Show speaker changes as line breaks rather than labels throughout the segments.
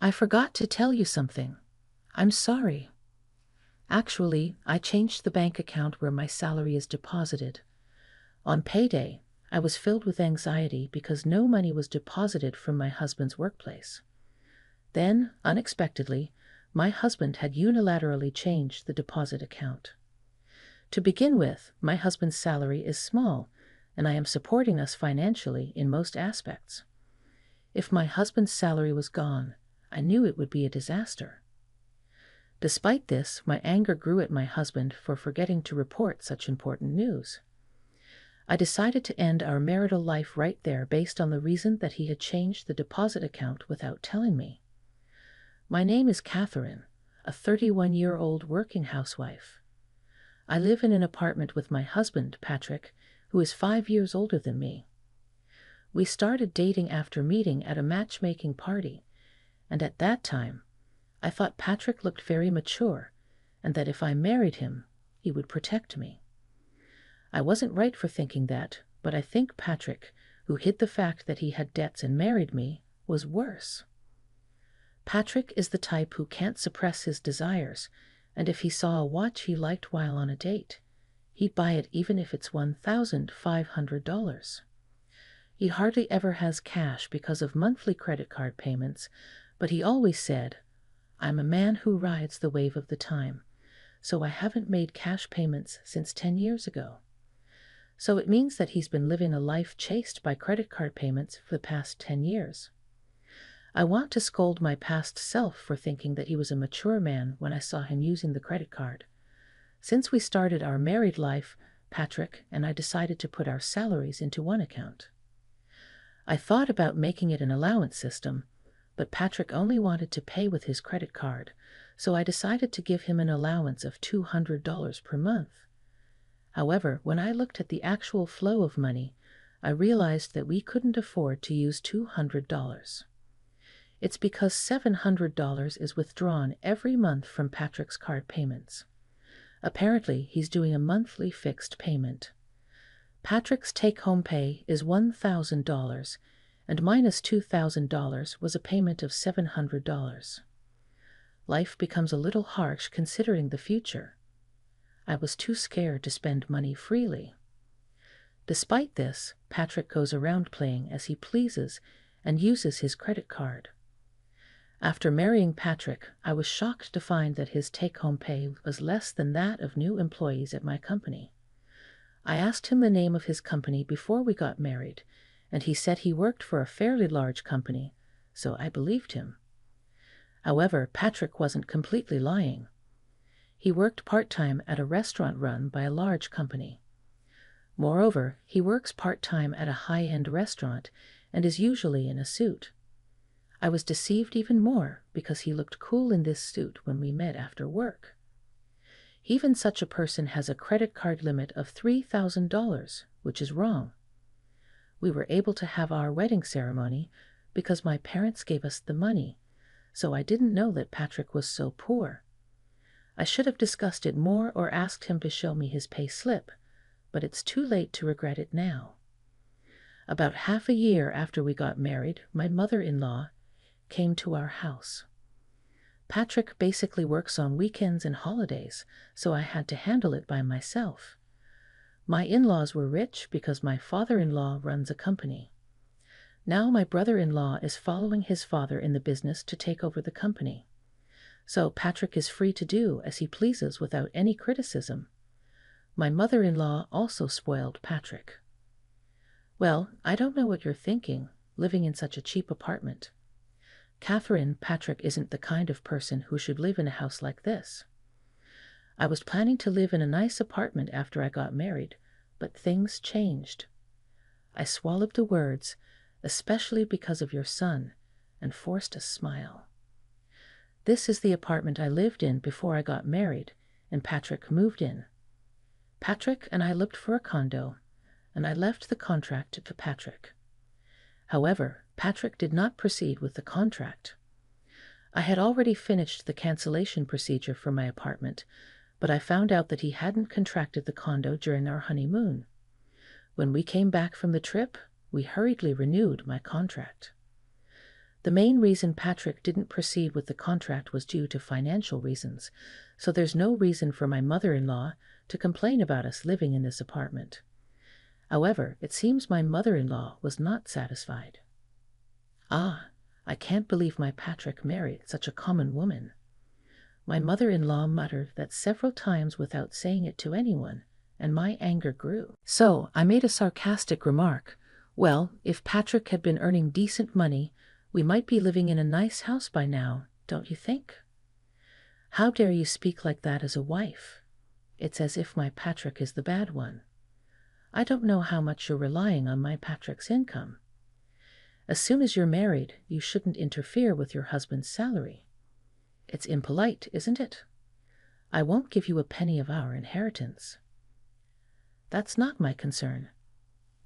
I forgot to tell you something. I'm sorry. Actually, I changed the bank account where my salary is deposited. On payday, I was filled with anxiety because no money was deposited from my husband's workplace. Then, unexpectedly, my husband had unilaterally changed the deposit account. To begin with, my husband's salary is small, and I am supporting us financially in most aspects. If my husband's salary was gone, I knew it would be a disaster. Despite this, my anger grew at my husband for forgetting to report such important news. I decided to end our marital life right there based on the reason that he had changed the deposit account without telling me. My name is Catherine, a 31-year-old working housewife. I live in an apartment with my husband, Patrick, who is 5 years older than me. We started dating after meeting at a matchmaking party, and at that time, I thought Patrick looked very mature, and that if I married him, he would protect me. I wasn't right for thinking that, but I think Patrick, who hid the fact that he had debts and married me, was worse. Patrick is the type who can't suppress his desires, and if he saw a watch he liked while on a date, he'd buy it even if it's $1,500. He hardly ever has cash because of monthly credit card payments, but he always said, "I'm a man who rides the wave of the time, so I haven't made cash payments since 10 years ago." So it means that he's been living a life chased by credit card payments for the past 10 years. I want to scold my past self for thinking that he was a mature man when I saw him using the credit card. Since we started our married life, Patrick and I decided to put our salaries into one account. I thought about making it an allowance system, but Patrick only wanted to pay with his credit card, so I decided to give him an allowance of $200 per month. However, when I looked at the actual flow of money, I realized that we couldn't afford to use $200. It's because $700 is withdrawn every month from Patrick's card payments. Apparently, he's doing a monthly fixed payment. Patrick's take-home pay is $1,000, and minus $2,000 was a payment of $700. Life becomes a little harsh considering the future. I was too scared to spend money freely. Despite this, Patrick goes around playing as he pleases and uses his credit card. After marrying Patrick, I was shocked to find that his take-home pay was less than that of new employees at my company. I asked him the name of his company before we got married, and he said he worked for a fairly large company, so I believed him. However, Patrick wasn't completely lying. He worked part-time at a restaurant run by a large company. Moreover, he works part-time at a high-end restaurant and is usually in a suit. I was deceived even more because he looked cool in this suit when we met after work. Even such a person has a credit card limit of $3,000, which is wrong. We were able to have our wedding ceremony because my parents gave us the money, so I didn't know that Patrick was so poor. I should have discussed it more or asked him to show me his pay slip, but it's too late to regret it now. About half a year after we got married, my mother-in-law came to our house. Patrick basically works on weekends and holidays, so I had to handle it by myself. My in-laws were rich because my father-in-law runs a company. Now my brother-in-law is following his father in the business to take over the company. So Patrick is free to do as he pleases without any criticism. My mother-in-law also spoiled Patrick. Well, I don't know what you're thinking, living in such a cheap apartment. Catherine, Patrick isn't the kind of person who should live in a house like this. I was planning to live in a nice apartment after I got married, but things changed. I swallowed the words, "especially because of your son," and forced a smile. This is the apartment I lived in before I got married, and Patrick moved in. Patrick and I looked for a condo, and I left the contract to Patrick. However, Patrick did not proceed with the contract. I had already finished the cancellation procedure for my apartment, but I found out that he hadn't contracted the condo during our honeymoon. When we came back from the trip, we hurriedly renewed my contract. The main reason Patrick didn't proceed with the contract was due to financial reasons, so there's no reason for my mother-in-law to complain about us living in this apartment. However, it seems my mother-in-law was not satisfied. Ah, I can't believe my Patrick married such a common woman. My mother-in-law muttered that several times without saying it to anyone, and my anger grew. So I made a sarcastic remark. Well, if Patrick had been earning decent money, we might be living in a nice house by now, don't you think? How dare you speak like that as a wife? It's as if my Patrick is the bad one. I don't know how much you're relying on my Patrick's income. As soon as you're married, you shouldn't interfere with your husband's salary. It's impolite, isn't it? I won't give you a penny of our inheritance. That's not my concern.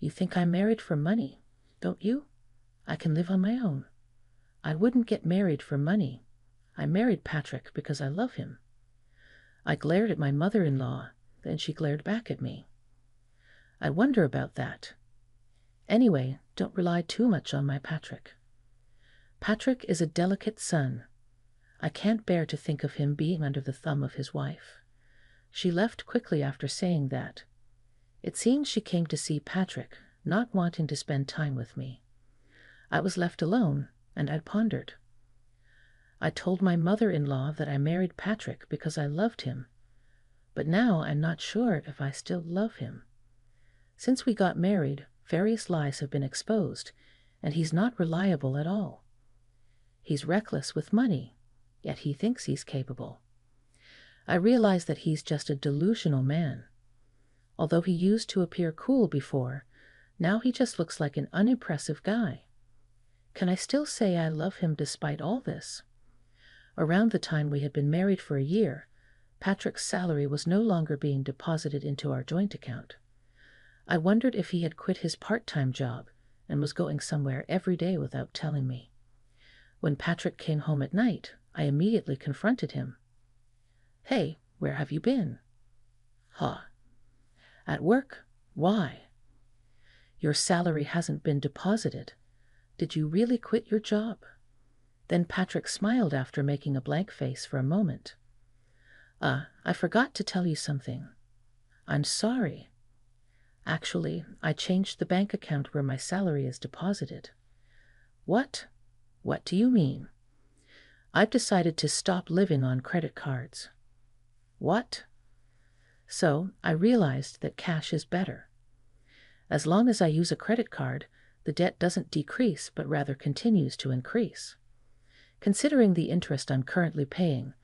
You think I'm married for money, don't you? I can live on my own. I wouldn't get married for money. I married Patrick because I love him. I glared at my mother-in-law, then she glared back at me. I wonder about that. Anyway, don't rely too much on my Patrick. Patrick is a delicate son. I can't bear to think of him being under the thumb of his wife. She left quickly after saying that. It seems she came to see Patrick, not wanting to spend time with me. I was left alone, and I pondered. I told my mother-in-law that I married Patrick because I loved him, but now I'm not sure if I still love him. Since we got married, various lies have been exposed, and he's not reliable at all. He's reckless with money, yet he thinks he's capable. I realize that he's just a delusional man. Although he used to appear cool before, now he just looks like an unimpressive guy. Can I still say I love him despite all this? Around the time we had been married for a year, Patrick's salary was no longer being deposited into our joint account. I wondered if he had quit his part-time job and was going somewhere every day without telling me. When Patrick came home at night, I immediately confronted him. "Hey, where have you been?" "Huh. At work? Why?" "Your salary hasn't been deposited. Did you really quit your job?" Then Patrick smiled after making a blank face for a moment. I forgot to tell you something. I'm sorry. Actually, I changed the bank account where my salary is deposited." "What? What do you mean?" "I've decided to stop living on credit cards." "What?" "So I realized that cash is better. As long as I use a credit card, the debt doesn't decrease but rather continues to increase. Considering the interest I'm currently paying,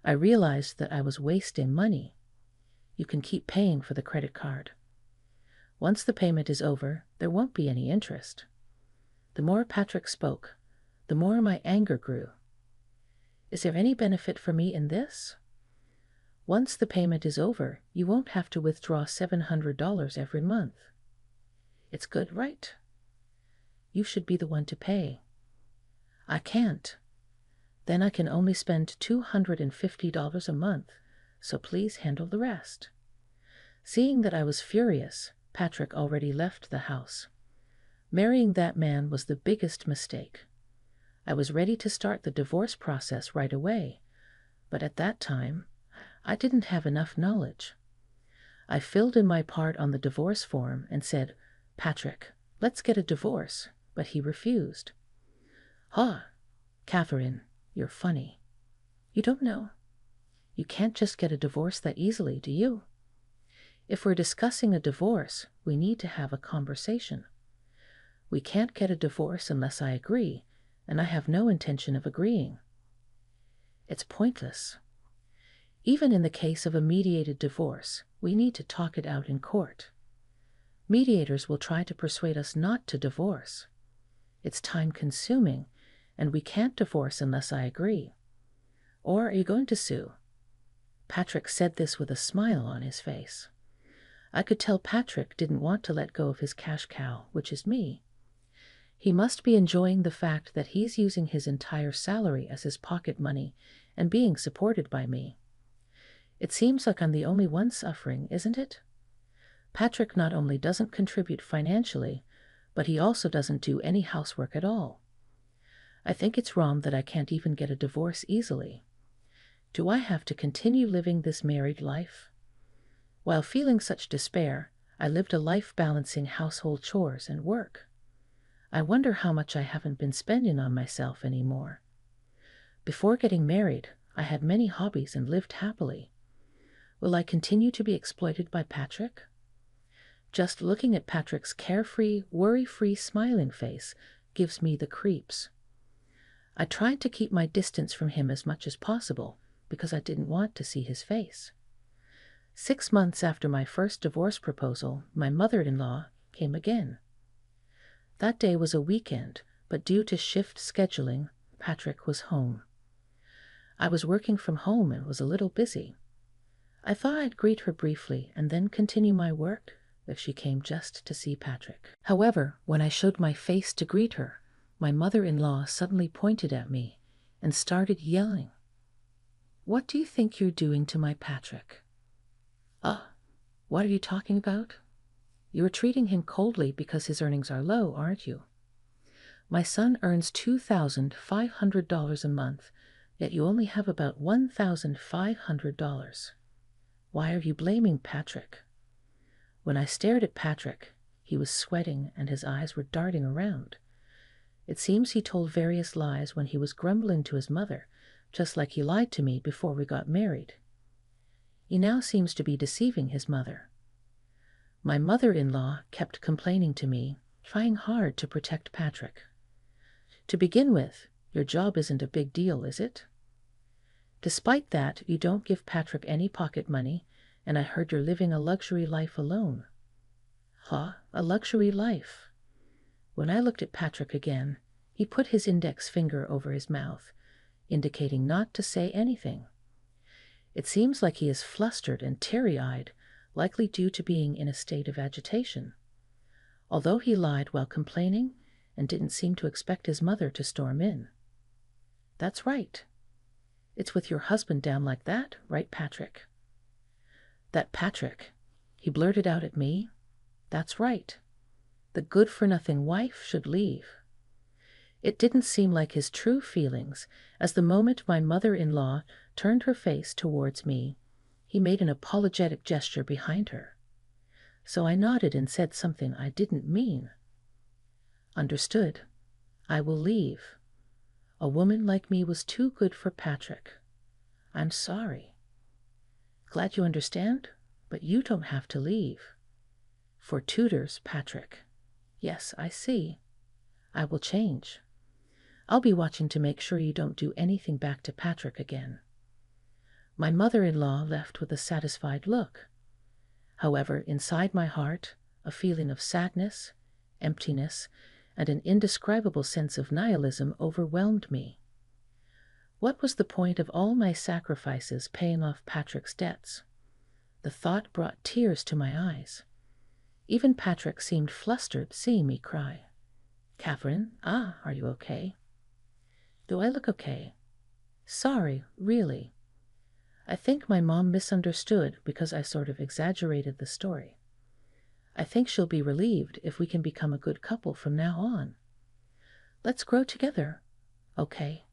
I realized that I was wasting money. You can keep paying for the credit card. Once the payment is over, there won't be any interest." The more Patrick spoke, the more my anger grew. Is there any benefit for me in this? Once the payment is over, you won't have to withdraw $700 every month. It's good, right? You should be the one to pay. I can't. Then I can only spend $250 a month, so please handle the rest. Seeing that I was furious, Patrick already left the house. Marrying that man was the biggest mistake. I was ready to start the divorce process right away, but at that time, I didn't have enough knowledge. I filled in my part on the divorce form and said, "Patrick, let's get a divorce," but he refused. Catherine, you're funny. You don't know. You can't just get a divorce that easily, do you? If we're discussing a divorce, we need to have a conversation. We can't get a divorce unless I agree, and I have no intention of agreeing. It's pointless. Even in the case of a mediated divorce, we need to talk it out in court. Mediators will try to persuade us not to divorce. It's time-consuming, and we can't divorce unless I agree. Or are you going to sue? Patrick said this with a smile on his face. I could tell Patrick didn't want to let go of his cash cow, which is me. He must be enjoying the fact that he's using his entire salary as his pocket money and being supported by me. It seems like I'm the only one suffering, isn't it? Patrick not only doesn't contribute financially, but he also doesn't do any housework at all. I think it's wrong that I can't even get a divorce easily. Do I have to continue living this married life? While feeling such despair, I lived a life balancing household chores and work. I wonder how much I haven't been spending on myself anymore. Before getting married, I had many hobbies and lived happily. Will I continue to be exploited by Patrick? Just looking at Patrick's carefree, worry-free smiling face gives me the creeps. I tried to keep my distance from him as much as possible because I didn't want to see his face. 6 months after my first divorce proposal, my mother-in-law came again. That day was a weekend, but due to shift scheduling, Patrick was home. I was working from home and was a little busy. I thought I'd greet her briefly and then continue my work if she came just to see Patrick. However, when I showed my face to greet her, my mother-in-law suddenly pointed at me and started yelling. "What do you think you're doing to my Patrick?" What are you talking about? You are treating him coldly because his earnings are low, aren't you? My son earns $2,500 a month, yet you only have about $1,500. Why are you blaming Patrick? When I stared at Patrick, he was sweating and his eyes were darting around. It seems he told various lies when he was grumbling to his mother, just like he lied to me before we got married. He now seems to be deceiving his mother. My mother-in-law kept complaining to me, trying hard to protect Patrick. To begin with, your job isn't a big deal, is it? Despite that, you don't give Patrick any pocket money, and I heard you're living a luxury life alone. A luxury life. When I looked at Patrick again, he put his index finger over his mouth, indicating not to say anything. It seems like he is flustered and teary-eyed, likely due to being in a state of agitation. Although he lied while complaining and didn't seem to expect his mother to storm in. That's right. It's with your husband down like that, right, Patrick? That Patrick, he blurted out at me. That's right. The good-for-nothing wife should leave. It didn't seem like his true feelings, as the moment my mother-in-law turned her face towards me, he made an apologetic gesture behind her. So I nodded and said something I didn't mean. Understood. I will leave. A woman like me was too good for Patrick. I'm sorry. Glad you understand, but you don't have to leave. For tutors, Patrick. Yes, I see. I will change. I'll be watching to make sure you don't do anything back to Patrick again. My mother-in-law left with a satisfied look. However, inside my heart, a feeling of sadness, emptiness, and an indescribable sense of nihilism overwhelmed me. What was the point of all my sacrifices paying off Patrick's debts? The thought brought tears to my eyes. Even Patrick seemed flustered seeing me cry. "Catherine, are you okay?" "Do I look okay?" "Sorry, really. I think my mom misunderstood because I sort of exaggerated the story. I think she'll be relieved if we can become a good couple from now on. Let's grow together, okay?"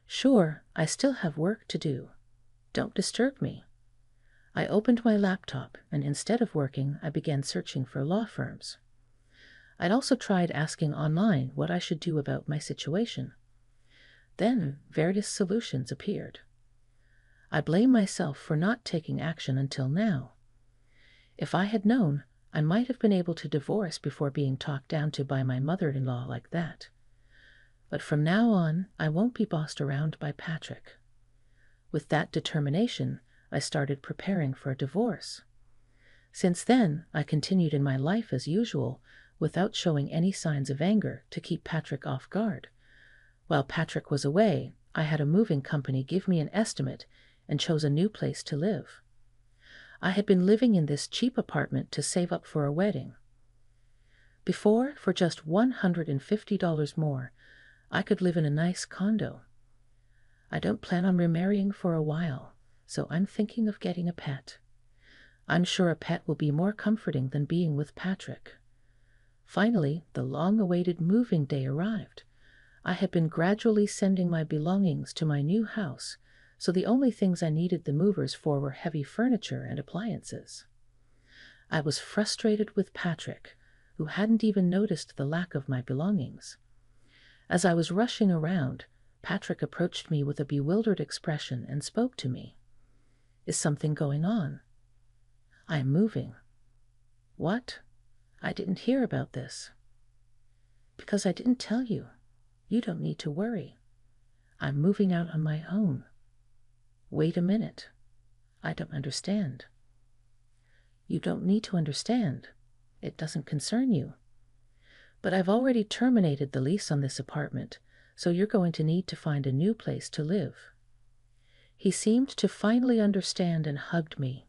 "Sure, I still have work to do. Don't disturb me." I opened my laptop, and instead of working, I began searching for law firms. I'd also tried asking online what I should do about my situation. Then various solutions appeared. I blame myself for not taking action until now. If I had known, I might have been able to divorce before being talked down to by my mother-in-law like that. But from now on, I won't be bossed around by Patrick. With that determination, I started preparing for a divorce. Since then, I continued in my life as usual, without showing any signs of anger to keep Patrick off guard. While Patrick was away, I had a moving company give me an estimate and chose a new place to live. I had been living in this cheap apartment to save up for a wedding. Before, for just $150 more, I could live in a nice condo. I don't plan on remarrying for a while, so I'm thinking of getting a pet. I'm sure a pet will be more comforting than being with Patrick. Finally, the long-awaited moving day arrived. I had been gradually sending my belongings to my new house, so the only things I needed the movers for were heavy furniture and appliances. I was frustrated with Patrick, who hadn't even noticed the lack of my belongings. As I was rushing around, Patrick approached me with a bewildered expression and spoke to me. "Is something going on?" "I am moving." "What? I didn't hear about this." "Because I didn't tell you. You don't need to worry. I'm moving out on my own." "Wait a minute. I don't understand." "You don't need to understand. It doesn't concern you. But I've already terminated the lease on this apartment, so you're going to need to find a new place to live." He seemed to finally understand and hugged me.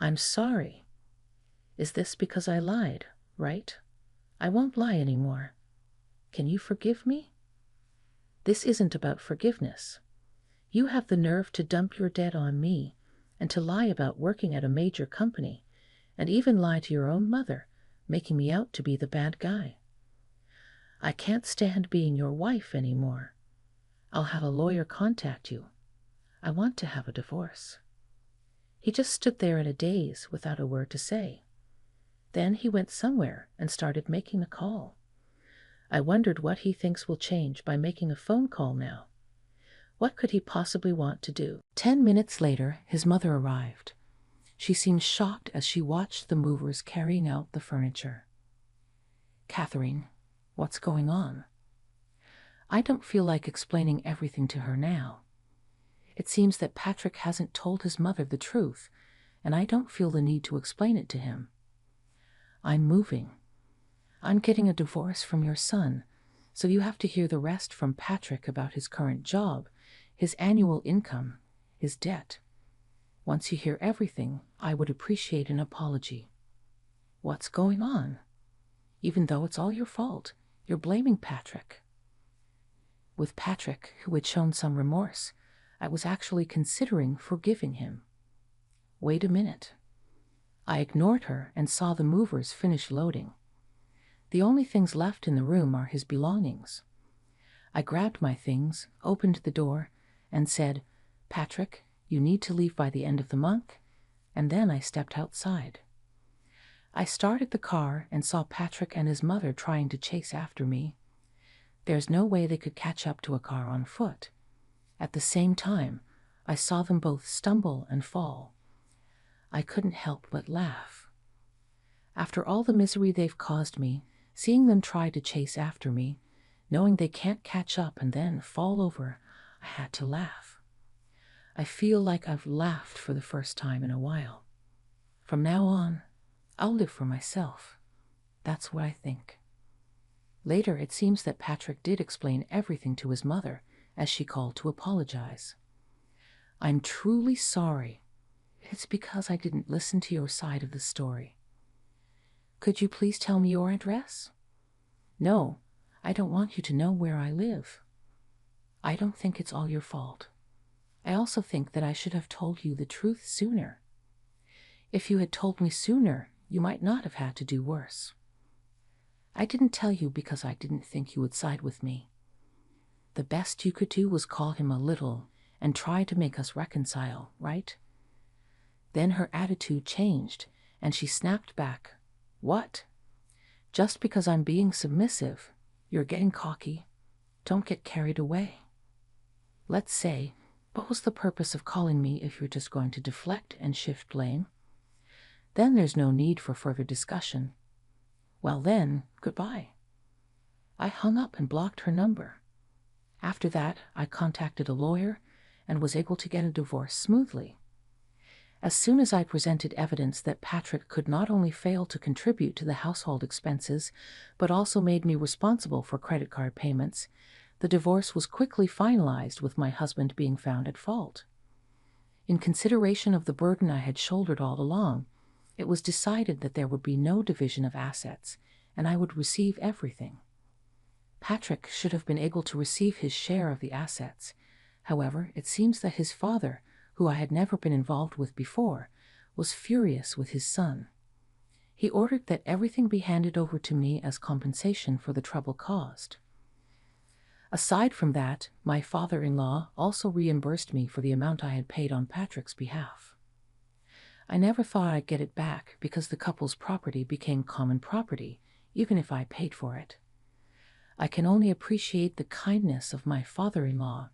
"I'm sorry. Is this because I lied, right? I won't lie anymore. Can you forgive me?" "This isn't about forgiveness. You have the nerve to dump your debt on me and to lie about working at a major company, and even lie to your own mother, making me out to be the bad guy. I can't stand being your wife anymore. I'll have a lawyer contact you. I want to have a divorce." He just stood there in a daze without a word to say. Then he went somewhere and started making a call. I wondered what he thinks will change by making a phone call now. What could he possibly want to do? 10 minutes later, his mother arrived. She seemed shocked as she watched the movers carrying out the furniture. "Catherine, what's going on?" I don't feel like explaining everything to her now. It seems that Patrick hasn't told his mother the truth, and I don't feel the need to explain it to him. "I'm moving. I'm getting a divorce from your son, so you have to hear the rest from Patrick about his current job, his annual income, his debt. Once you hear everything, I would appreciate an apology." "What's going on? Even though it's all your fault, you're blaming Patrick." With Patrick, who had shown some remorse, I was actually considering forgiving him. Wait a minute. I ignored her and saw the movers finish loading. The only things left in the room are his belongings. I grabbed my things, opened the door, and said, "Patrick, you need to leave by the end of the month," and then I stepped outside. I started the car and saw Patrick and his mother trying to chase after me. There's no way they could catch up to a car on foot. At the same time, I saw them both stumble and fall. I couldn't help but laugh. After all the misery they've caused me, seeing them try to chase after me, knowing they can't catch up and then fall over, I had to laugh. I feel like I've laughed for the first time in a while. From now on, I'll live for myself. That's what I think. Later, it seems that Patrick did explain everything to his mother as she called to apologize. "I'm truly sorry. It's because I didn't listen to your side of the story. Could you please tell me your address?" "No, I don't want you to know where I live." "I don't think it's all your fault. I also think that I should have told you the truth sooner. If you had told me sooner, you might not have had to do worse. I didn't tell you because I didn't think you would side with me. The best you could do was call him a little and try to make us reconcile, right?" Then her attitude changed, and she snapped back, "What? Just because I'm being submissive, you're getting cocky. Don't get carried away. Let's say, what was the purpose of calling me if you're just going to deflect and shift blame? Then there's no need for further discussion. Well then, goodbye." I hung up and blocked her number. After that, I contacted a lawyer and was able to get a divorce smoothly. As soon as I presented evidence that Patrick could not only fail to contribute to the household expenses, but also made me responsible for credit card payments, the divorce was quickly finalized with my husband being found at fault. In consideration of the burden I had shouldered all along, it was decided that there would be no division of assets, and I would receive everything. Patrick should have been able to receive his share of the assets. However, it seems that his father, who I had never been involved with before, was furious with his son. He ordered that everything be handed over to me as compensation for the trouble caused. Aside from that, my father-in-law also reimbursed me for the amount I had paid on Patrick's behalf. I never thought I'd get it back because the couple's property became common property, even if I paid for it. I can only appreciate the kindness of my father-in-law.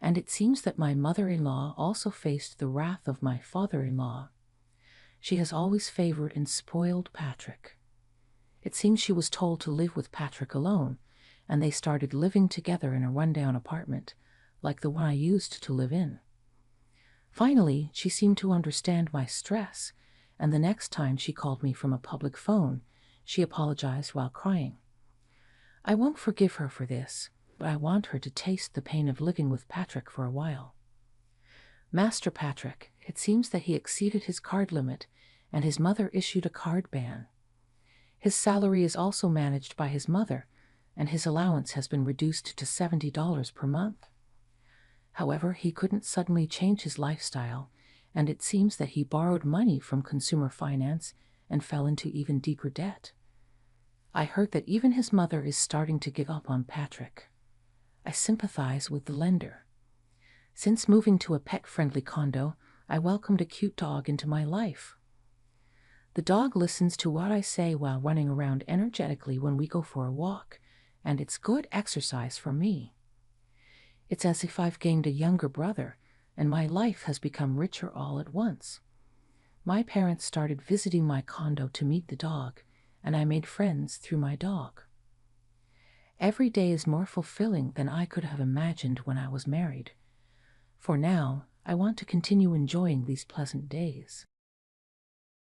And it seems that my mother-in-law also faced the wrath of my father-in-law. She has always favored and spoiled Patrick. It seems she was told to live with Patrick alone, and they started living together in a rundown apartment, like the one I used to live in. Finally, she seemed to understand my stress, and the next time she called me from a public phone, she apologized while crying. I won't forgive her for this, but I want her to taste the pain of living with Patrick for a while. Master Patrick, it seems that he exceeded his card limit, and his mother issued a card ban. His salary is also managed by his mother, and his allowance has been reduced to $70 per month. However, he couldn't suddenly change his lifestyle, and it seems that he borrowed money from consumer finance and fell into even deeper debt. I heard that even his mother is starting to give up on Patrick. I sympathize with the lender. Since moving to a pet-friendly condo, I welcomed a cute dog into my life. The dog listens to what I say while running around energetically when we go for a walk, and it's good exercise for me. It's as if I've gained a younger brother, and my life has become richer all at once. My parents started visiting my condo to meet the dog, and I made friends through my dog. Every day is more fulfilling than I could have imagined when I was married. For now, I want to continue enjoying these pleasant days.